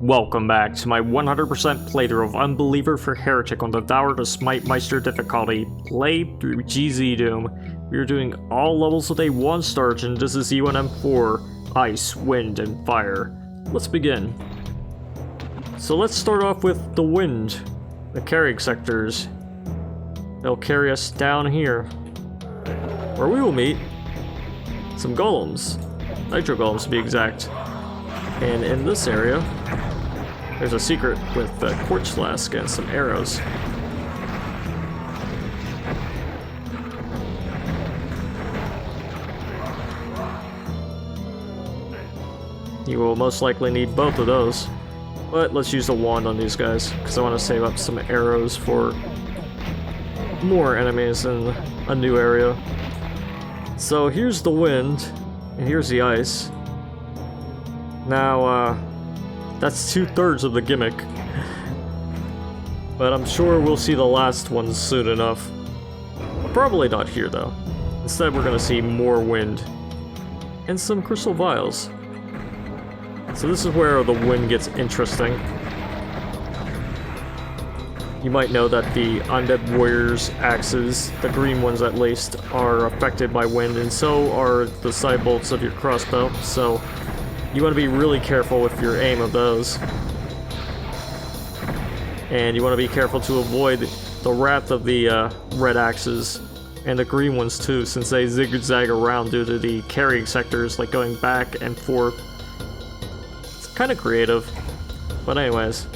Welcome back to my 100% playthrough of Unbeliever for Heretic on the Dower to Smite-Meister difficulty. Play through GZDoom. We are doing all levels with a 1-star and this is E1M4, Ice, Wind, and Fire. Let's begin. So let's start off with the wind, the carrying sectors. They'll carry us down here, where we will meet some golems, nitro golems to be exact. And in this area, there's a secret with a quartz flask and some arrows. You will most likely need both of those. But let's use the wand on these guys, because I want to save up some arrows for more enemies in a new area. So here's the wind, and here's the ice. Now, that's 2/3 of the gimmick. But I'm sure we'll see the last one soon enough. Probably not here, though. Instead, we're gonna see more wind. And some crystal vials. So this is where the wind gets interesting. You might know that the Undead Warriors' axes, the green ones at least, are affected by wind, and so are the side bolts of your crossbow, so you want to be really careful with your aim of those. And you want to be careful to avoid the wrath of the red axes, and the green ones too, since they zigzag around due to the carrying sectors, like going back and forth. It's kind of creative. But anyways,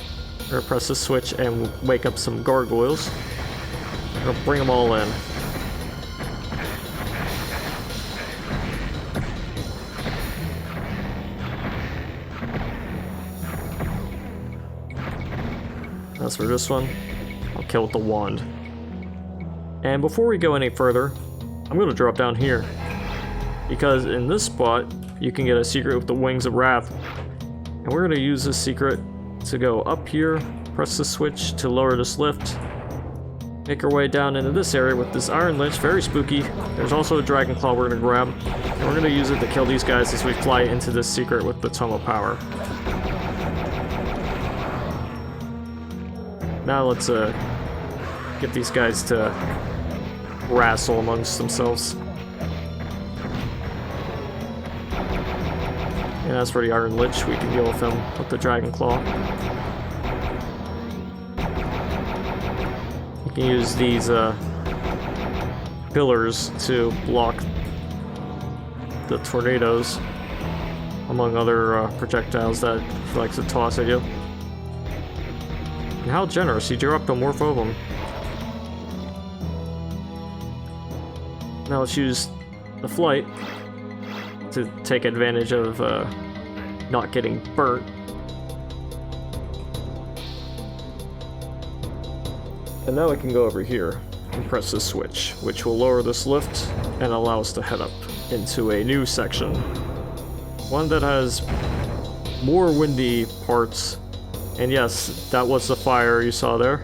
we're going to press the switch and wake up some gargoyles. We're going to bring them all in. That's for this one. I'll kill with the wand. And before we go any further, I'm going to drop down here. Because in this spot, you can get a secret with the Wings of Wrath. And we're going to use this secret to go up here, press the switch to lower this lift, make our way down into this area with this Iron Lich, very spooky. There's also a Dragon Claw we're going to grab, and we're going to use it to kill these guys as we fly into this secret with the Tome of Power. Now let's get these guys to wrestle amongst themselves. And as for the Iron Lich, we can deal with him with the Dragon Claw. You can use these pillars to block the tornadoes, among other projectiles that he likes to toss at you. And how generous, he dropped a morph of them. Now let's use the flight to take advantage of not getting burnt. And now I can go over here and press the switch, which will lower this lift and allow us to head up into a new section. One that has more windy parts. And yes, that was the fire you saw there.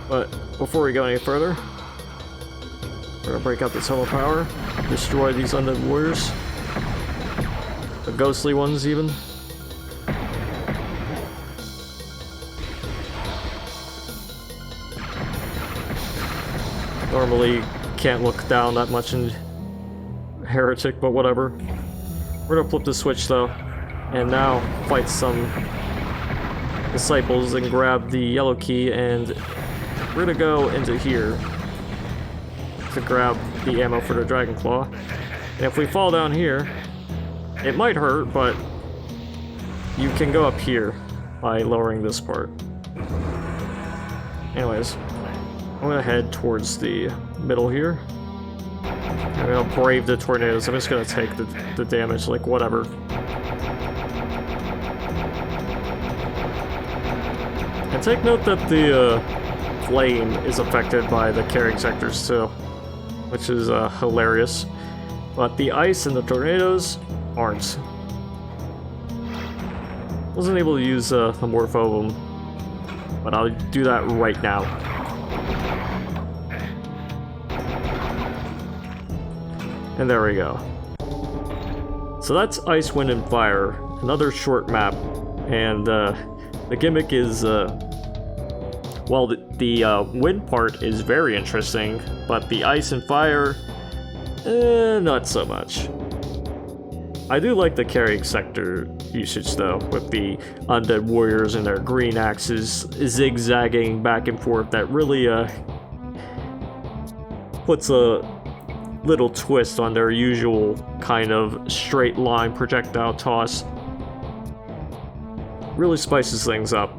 But before we go any further, we're gonna break out the Tome of Power, destroy these Undead Warriors. The ghostly ones even. Normally can't look down that much in Heretic, but whatever. We're gonna flip the switch though, and now fight some disciples and grab the yellow key, and we're gonna go into here to grab the ammo for the Dragon Claw. And if we fall down here, it might hurt, but you can go up here by lowering this part. Anyways, I'm gonna head towards the middle here. I'm gonna brave the tornadoes. I'm just gonna take the damage, like whatever. And take note that the flame is affected by the carrying sectors too, which is hilarious. But the ice and the tornadoes aren't. Wasn't able to use the morph of them, but I'll do that right now. And there we go. So that's Ice, Wind, and Fire, another short map, and the gimmick is, well, the wind part is very interesting, but the ice and fire, not so much. I do like the carrying sector usage though, with the undead warriors and their green axes zigzagging back and forth. That really puts a little twist on their usual kind of straight line projectile toss. Really spices things up.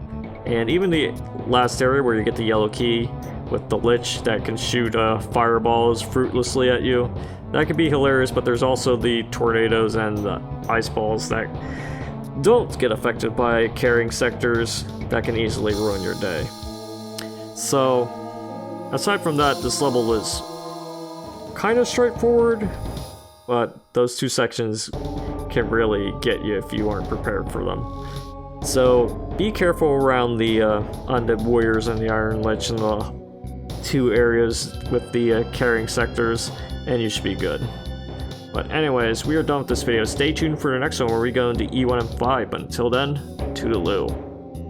And even the last area where you get the yellow key with the Lich that can shoot fireballs fruitlessly at you, that could be hilarious, but there's also the tornadoes and the ice balls that don't get affected by carrying sectors that can easily ruin your day. So, aside from that, this level is kind of straightforward, but those two sections can really get you if you aren't prepared for them. So, be careful around the undead warriors and the Iron Lich in the two areas with the carrying sectors, and you should be good. But anyways, we are done with this video. Stay tuned for the next one where we go into E1M4, but until then, toodaloo.